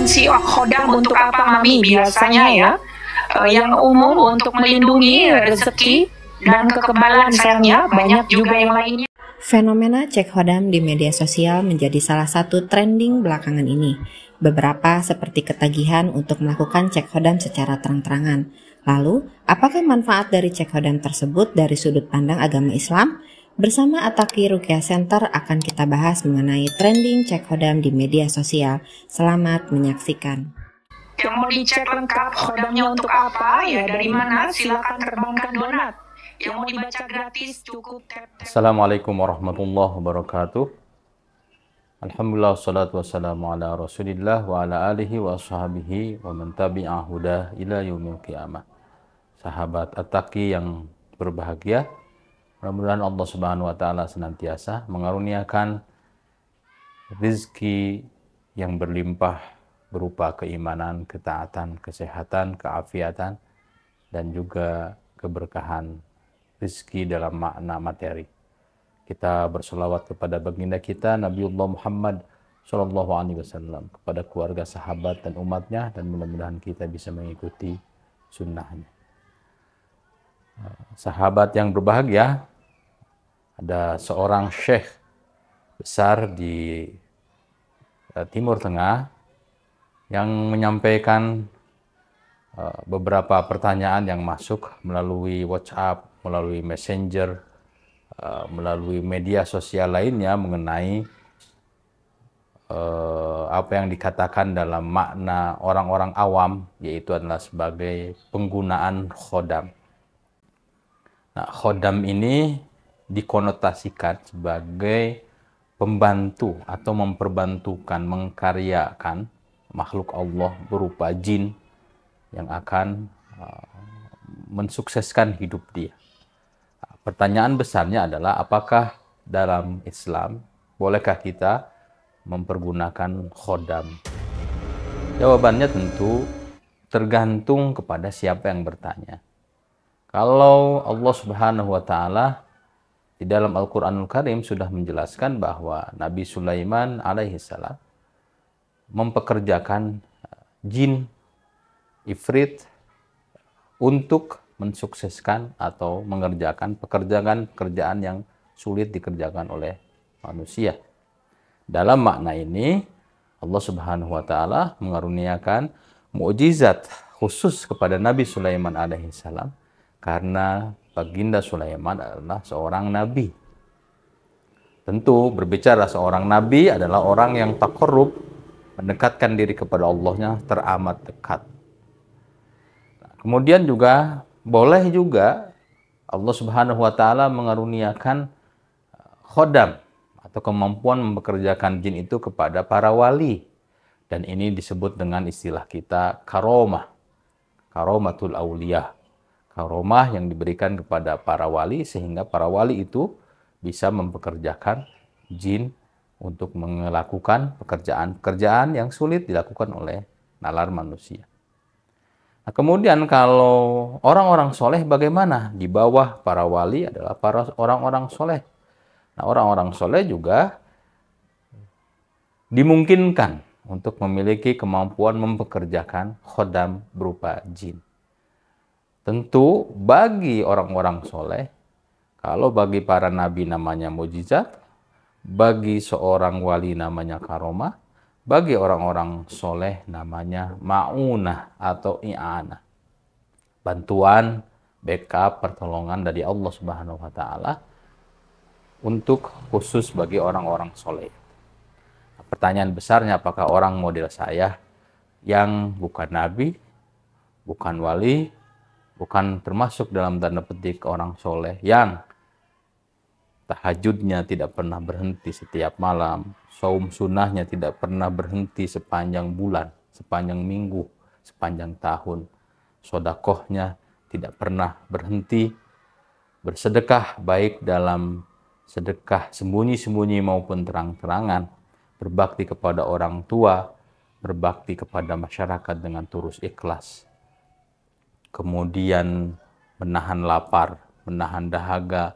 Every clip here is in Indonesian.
fungsi khodam untuk apa, Mami? Biasanya ya, yang umum untuk melindungi rezeki dan kekebalan selnya, banyak juga yang lainnya. Fenomena cek khodam di media sosial menjadi salah satu trending belakangan ini. Beberapa seperti ketagihan untuk melakukan cek khodam secara terang-terangan. Lalu, apakah manfaat dari cek khodam tersebut dari sudut pandang agama Islam? Bersama Ataki Ruqyah Center akan kita bahas mengenai trending cek khodam di media sosial. Selamat menyaksikan. Yang mau dicek lengkap khodamnya untuk apa, ya dari mana, silakan terbangkan donat. Yang mau dibaca gratis cukup tap. Assalamualaikum warahmatullahi wabarakatuh. Alhamdulillah wassalatu wassalamu ala rasulillah wa ala alihi wa ashabihi wa man tabi'a huda ila yaumil qiyamah. Sahabat At-Taqi yang berbahagia, mudah-mudahan Allah Subhanahu wa taala senantiasa mengaruniakan rezeki yang berlimpah berupa keimanan, ketaatan, kesehatan, keafiatan, dan juga keberkahan rezeki dalam makna materi. Kita bersolawat kepada baginda kita Nabiullah Muhammad SAW, kepada keluarga, sahabat, dan umatnya, dan mudah-mudahan kita bisa mengikuti sunnahnya. Sahabat yang berbahagia, ada seorang syekh besar di Timur Tengah yang menyampaikan beberapa pertanyaan yang masuk melalui WhatsApp, melalui Messenger, melalui media sosial lainnya mengenai apa yang dikatakan dalam makna orang-orang awam, yaitu adalah sebagai penggunaan khodam. Nah, khodam ini dikonotasikan sebagai pembantu atau memperbantukan, mengkaryakan makhluk Allah berupa jin yang akan mensukseskan hidup dia. Pertanyaan besarnya adalah, apakah dalam Islam bolehkah kita mempergunakan khodam? Jawabannya tentu tergantung kepada siapa yang bertanya. Kalau Allah Subhanahu wa taala di dalam Al-Qur'anul Karim sudah menjelaskan bahwa Nabi Sulaiman alaihissalam mempekerjakan jin ifrit untuk mensukseskan atau mengerjakan pekerjaan yang sulit dikerjakan oleh manusia. Dalam makna ini, Allah Subhanahu wa taala mengaruniakan mukjizat khusus kepada Nabi Sulaiman alaihissalam karena baginda Sulaiman adalah seorang nabi. Tentu berbicara seorang nabi adalah orang yang taqarrub, mendekatkan diri kepada Allahnya teramat dekat. Kemudian juga boleh juga Allah Subhanahu wa taala mengaruniakan khodam atau kemampuan mempekerjakan jin itu kepada para wali. Dan ini disebut dengan istilah kita karomah. Karomatul auliya. Karomah yang diberikan kepada para wali sehingga para wali itu bisa mempekerjakan jin untuk melakukan pekerjaan-pekerjaan yang sulit dilakukan oleh nalar manusia. Nah, kemudian kalau orang-orang soleh bagaimana? Di bawah para wali adalah para orang-orang soleh. Nah, orang-orang soleh juga dimungkinkan untuk memiliki kemampuan mempekerjakan khodam berupa jin. Tentu bagi orang-orang soleh, kalau bagi para nabi namanya mukjizat, bagi seorang wali namanya karomah, bagi orang-orang soleh namanya ma'unah atau i'anah. Bantuan, backup, pertolongan dari Allah Subhanahu wa taala untuk khusus bagi orang-orang soleh. Pertanyaan besarnya, apakah orang model saya yang bukan nabi, bukan wali, bukan termasuk dalam tanda petik orang soleh yang tahajudnya tidak pernah berhenti setiap malam, saum sunnahnya tidak pernah berhenti sepanjang bulan, sepanjang minggu, sepanjang tahun, sodakohnya tidak pernah berhenti, bersedekah baik dalam sedekah sembunyi-sembunyi maupun terang-terangan, berbakti kepada orang tua, berbakti kepada masyarakat dengan tulus ikhlas, kemudian menahan lapar, menahan dahaga,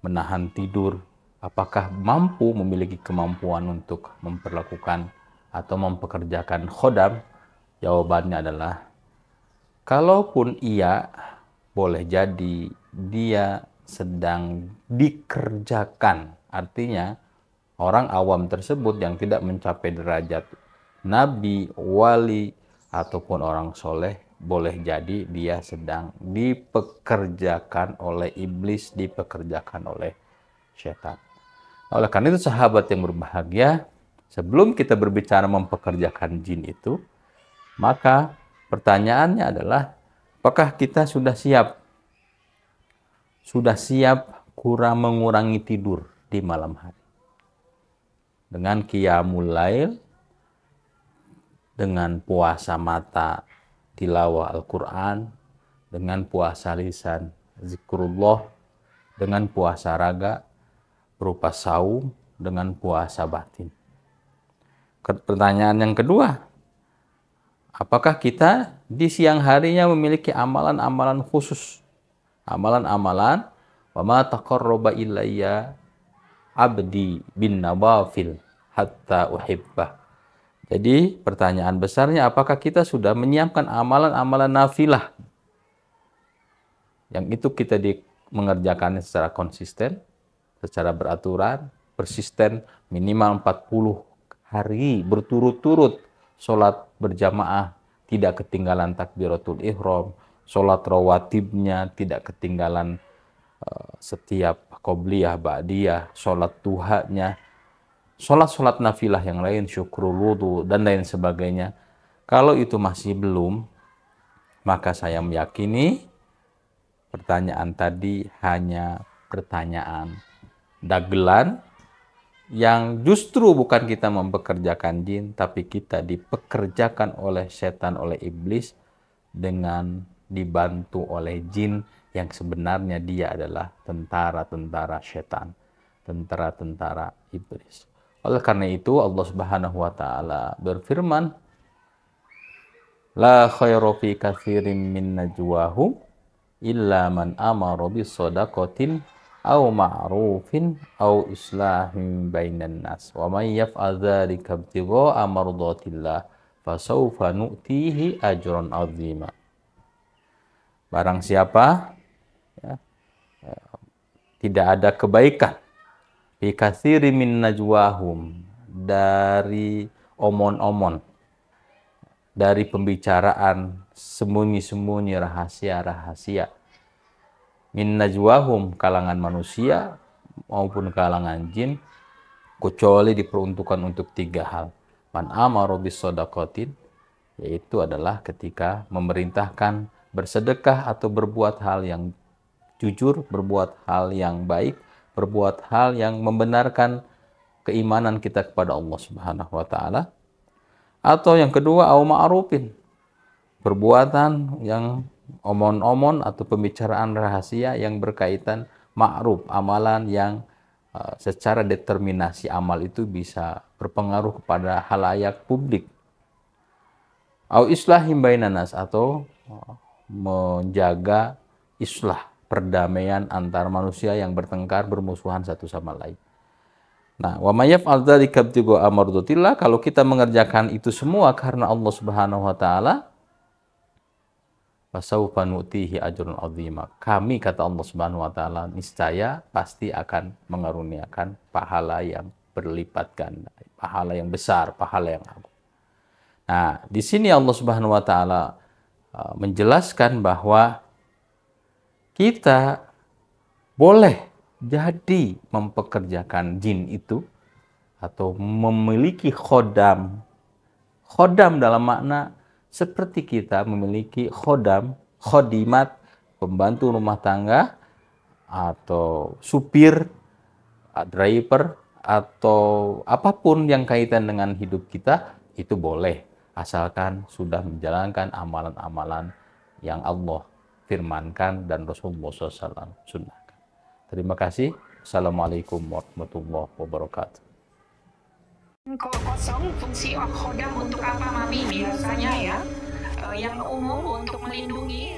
menahan tidur. Apakah mampu memiliki kemampuan untuk memperlakukan atau mempekerjakan khodam? Jawabannya adalah, kalaupun iya, boleh jadi dia sedang dikerjakan. Artinya, orang awam tersebut yang tidak mencapai derajat nabi, wali, ataupun orang soleh, boleh jadi dia sedang dipekerjakan oleh iblis, dipekerjakan oleh syaitan. Oleh karena itu sahabat yang berbahagia, sebelum kita berbicara mempekerjakan jin itu, maka pertanyaannya adalah, apakah kita sudah siap? Sudah siap mengurangi tidur di malam hari? Dengan qiyamul lail, dengan puasa mata tilawah Al-Quran, dengan puasa lisan zikrullah, dengan puasa raga berupa saum, dengan puasa batin. Pertanyaan yang kedua, apakah kita di siang harinya memiliki amalan-amalan khusus? Amalan-amalan, wa ma taqarraba ilayya abdi bin nawafil hatta uhibbah. Jadi pertanyaan besarnya, apakah kita sudah menyiapkan amalan-amalan nafilah? Yang itu kita mengerjakannya secara konsisten, secara beraturan, persisten, minimal 40 hari berturut-turut, sholat berjamaah, tidak ketinggalan takbiratul ihram, sholat rawatibnya tidak ketinggalan setiap qobliyah, ba'diyah, sholat duhanya, sholat-sholat nafilah yang lain, syukrul wudu, dan lain sebagainya. Kalau itu masih belum, maka saya meyakini pertanyaan tadi hanya pertanyaan dagelan yang justru bukan kita mempekerjakan jin, tapi kita dipekerjakan oleh setan, oleh iblis, dengan dibantu oleh jin yang sebenarnya dia adalah tentara-tentara setan, tentara-tentara iblis. Oleh karena itu Allah Subhanahu wa taala berfirman, la khairu fi katsirin min najwahum illa man amara bis shadaqatin aw ma'rufin aw islahin bainan nas wa may yaf'al dzalika ibtigha'a mardatillah fasawfa nu'tihi ajran 'azima. Barang siapa tidak ada kebaikan fi katsirin min najwahum, dari omon-omon, dari pembicaraan sembunyi-sembunyi, rahasia-rahasia, min najwahum, kalangan manusia maupun kalangan jin, kecuali diperuntukkan untuk 3 hal. Man amara bis shadaqatin, yaitu adalah ketika memerintahkan bersedekah atau berbuat hal yang jujur, berbuat hal yang baik, berbuat hal yang membenarkan keimanan kita kepada Allah Subhanahu wa taala. Atau yang kedua, au ma'rufin, perbuatan yang omon-omon atau pembicaraan rahasia yang berkaitan ma'ruf, amalan yang secara determinasi amal itu bisa berpengaruh kepada halayak publik. Au islahim bainan nas, atau menjaga islah, perdamaian antar manusia yang bertengkar, bermusuhan satu sama lain. Nah, wa may yaf'al dzalika ibtigha'a mardatillah, kalau kita mengerjakan itu semua karena Allah Subhanahu wa taala, fasawfa nu'tihi ajrun 'azima. Kami, kata Allah Subhanahu wa taala, niscaya pasti akan mengaruniakan pahala yang berlipat ganda, pahala yang besar, pahala yang agung. Nah, di sini Allah Subhanahu wa taala menjelaskan bahwa kita boleh jadi mempekerjakan jin itu atau memiliki khodam. Khodam dalam makna seperti kita memiliki khodam, khodimat, pembantu rumah tangga, atau supir, driver, atau apapun yang kaitan dengan hidup kita, itu boleh, asalkan sudah menjalankan amalan-amalan yang Allah firmankan dan Rasulullah SAW sunnahkan. Terima kasih. Assalamualaikum warahmatullahi wabarakatuh. Kalau kosong, fungsi khodam untuk apa, Mami? Biasanya ya, yang umum untuk melindungi